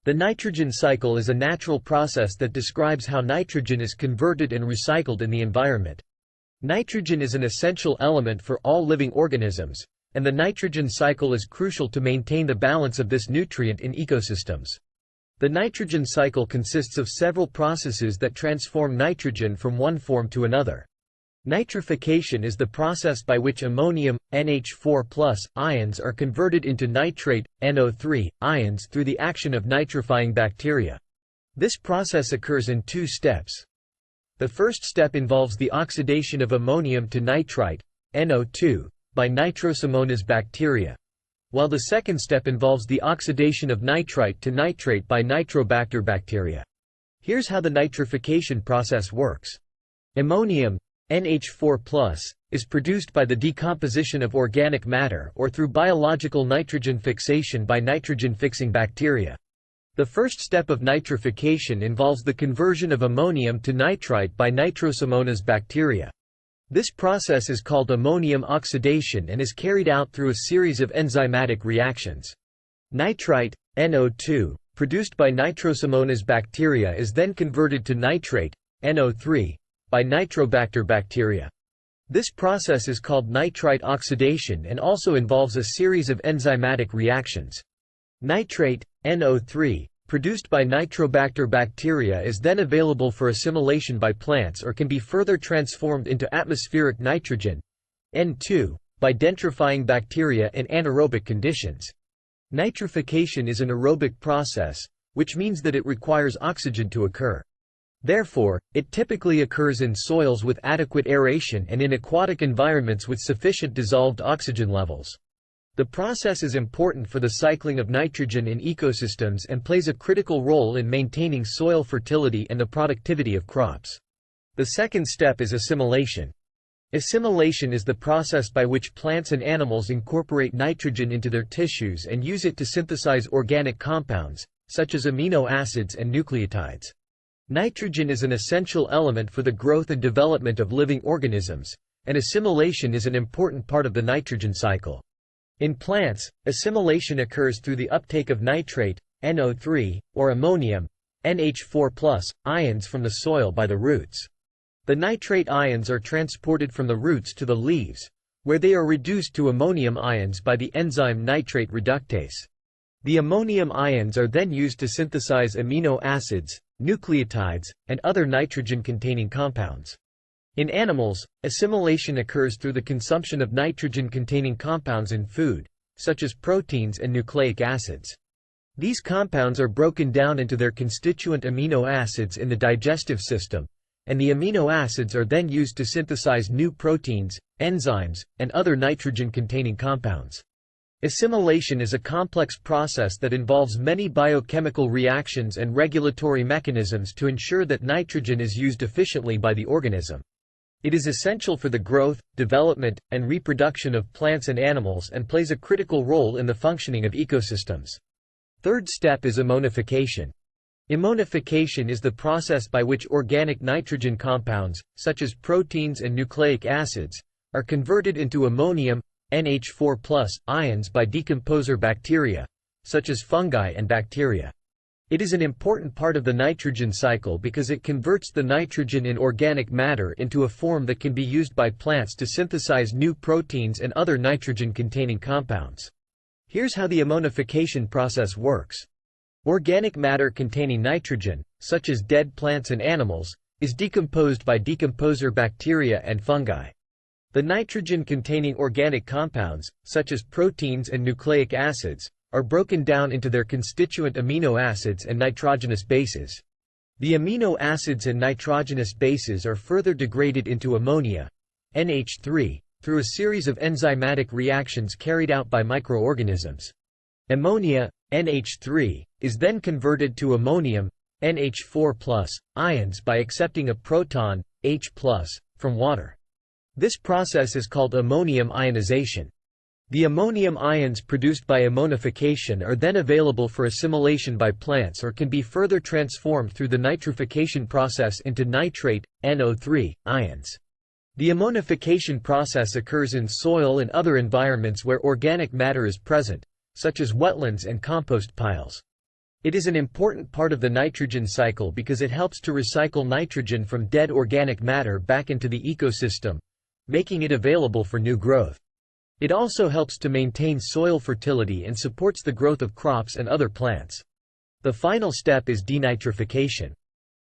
The nitrogen cycle is a natural process that describes how nitrogen is converted and recycled in the environment. Nitrogen is an essential element for all living organisms, and the nitrogen cycle is crucial to maintain the balance of this nutrient in ecosystems. The nitrogen cycle consists of several processes that transform nitrogen from one form to another. Nitrification is the process by which ammonium, NH4+, ions are converted into nitrate, NO3, ions through the action of nitrifying bacteria. This process occurs in two steps. The first step involves the oxidation of ammonium to nitrite, NO2, by Nitrosomonas bacteria, while the second step involves the oxidation of nitrite to nitrate by Nitrobacter bacteria. Here's how the nitrification process works. Ammonium, NH4+, is produced by the decomposition of organic matter or through biological nitrogen fixation by nitrogen-fixing bacteria. The first step of nitrification involves the conversion of ammonium to nitrite by Nitrosomonas bacteria. This process is called ammonium oxidation and is carried out through a series of enzymatic reactions. Nitrite, NO2, produced by Nitrosomonas bacteria is then converted to nitrate, NO3, by Nitrobacter bacteria. This process is called nitrite oxidation and also involves a series of enzymatic reactions. Nitrate, NO3, produced by Nitrobacter bacteria is then available for assimilation by plants or can be further transformed into atmospheric nitrogen, N2, by denitrifying bacteria in anaerobic conditions. Nitrification is an aerobic process, which means that it requires oxygen to occur. Therefore, it typically occurs in soils with adequate aeration and in aquatic environments with sufficient dissolved oxygen levels. The process is important for the cycling of nitrogen in ecosystems and plays a critical role in maintaining soil fertility and the productivity of crops. The second step is assimilation. Assimilation is the process by which plants and animals incorporate nitrogen into their tissues and use it to synthesize organic compounds, such as amino acids and nucleotides. Nitrogen is an essential element for the growth and development of living organisms, and assimilation is an important part of the nitrogen cycle. In plants, assimilation occurs through the uptake of nitrate, NO3, or ammonium, NH4+, ions from the soil by the roots. The nitrate ions are transported from the roots to the leaves, where they are reduced to ammonium ions by the enzyme nitrate reductase. The ammonium ions are then used to synthesize amino acids, nucleotides, and other nitrogen-containing compounds. In animals, assimilation occurs through the consumption of nitrogen-containing compounds in food, such as proteins and nucleic acids. These compounds are broken down into their constituent amino acids in the digestive system, and the amino acids are then used to synthesize new proteins, enzymes, and other nitrogen-containing compounds. Assimilation is a complex process that involves many biochemical reactions and regulatory mechanisms to ensure that nitrogen is used efficiently by the organism. It is essential for the growth, development, and reproduction of plants and animals and plays a critical role in the functioning of ecosystems. Third step is ammonification. Ammonification is the process by which organic nitrogen compounds, such as proteins and nucleic acids, are converted into ammonium, NH4+ ions by decomposer bacteria, such as fungi and bacteria. It is an important part of the nitrogen cycle because it converts the nitrogen in organic matter into a form that can be used by plants to synthesize new proteins and other nitrogen-containing compounds. Here's how the ammonification process works. Organic matter containing nitrogen, such as dead plants and animals, is decomposed by decomposer bacteria and fungi. The nitrogen-containing organic compounds, such as proteins and nucleic acids, are broken down into their constituent amino acids and nitrogenous bases. The amino acids and nitrogenous bases are further degraded into ammonia, NH3, through a series of enzymatic reactions carried out by microorganisms. Ammonia, NH3, is then converted to ammonium, NH4+, ions by accepting a proton, H+, from water. This process is called ammonium ionization. The ammonium ions produced by ammonification are then available for assimilation by plants or can be further transformed through the nitrification process into nitrate, NO3, ions. The ammonification process occurs in soil and other environments where organic matter is present, such as wetlands and compost piles. It is an important part of the nitrogen cycle because it helps to recycle nitrogen from dead organic matter back into the ecosystem, making it available for new growth. It also helps to maintain soil fertility and supports the growth of crops and other plants. The final step is denitrification.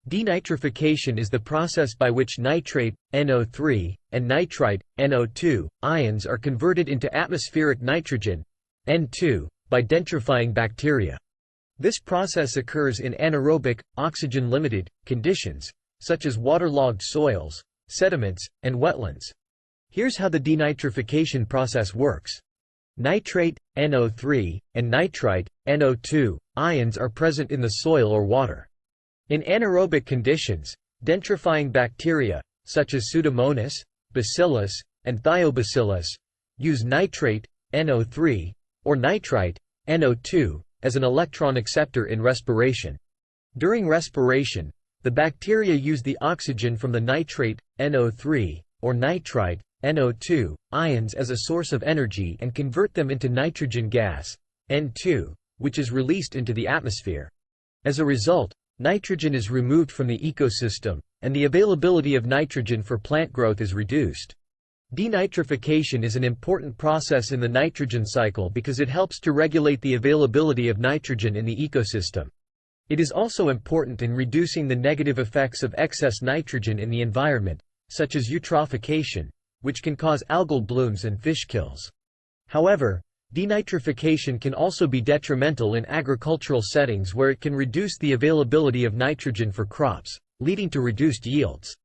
Denitrification is the process by which nitrate, NO3, and nitrite, NO2, ions are converted into atmospheric nitrogen, N2, by denitrifying bacteria. This process occurs in anaerobic, oxygen-limited conditions, such as waterlogged soils, sediments, and wetlands. Here's how the denitrification process works. Nitrate, NO3, and nitrite, NO2, ions are present in the soil or water. In anaerobic conditions, denitrifying bacteria, such as Pseudomonas, Bacillus, and Thiobacillus, use nitrate, NO3, or nitrite, NO2, as an electron acceptor in respiration. During respiration, the bacteria use the oxygen from the nitrate, NO3, or nitrite, NO2, ions as a source of energy and convert them into nitrogen gas, N2, which is released into the atmosphere. As a result, nitrogen is removed from the ecosystem, and the availability of nitrogen for plant growth is reduced. Denitrification is an important process in the nitrogen cycle because it helps to regulate the availability of nitrogen in the ecosystem. It is also important in reducing the negative effects of excess nitrogen in the environment, such as eutrophication, which can cause algal blooms and fish kills. However, denitrification can also be detrimental in agricultural settings where it can reduce the availability of nitrogen for crops, leading to reduced yields.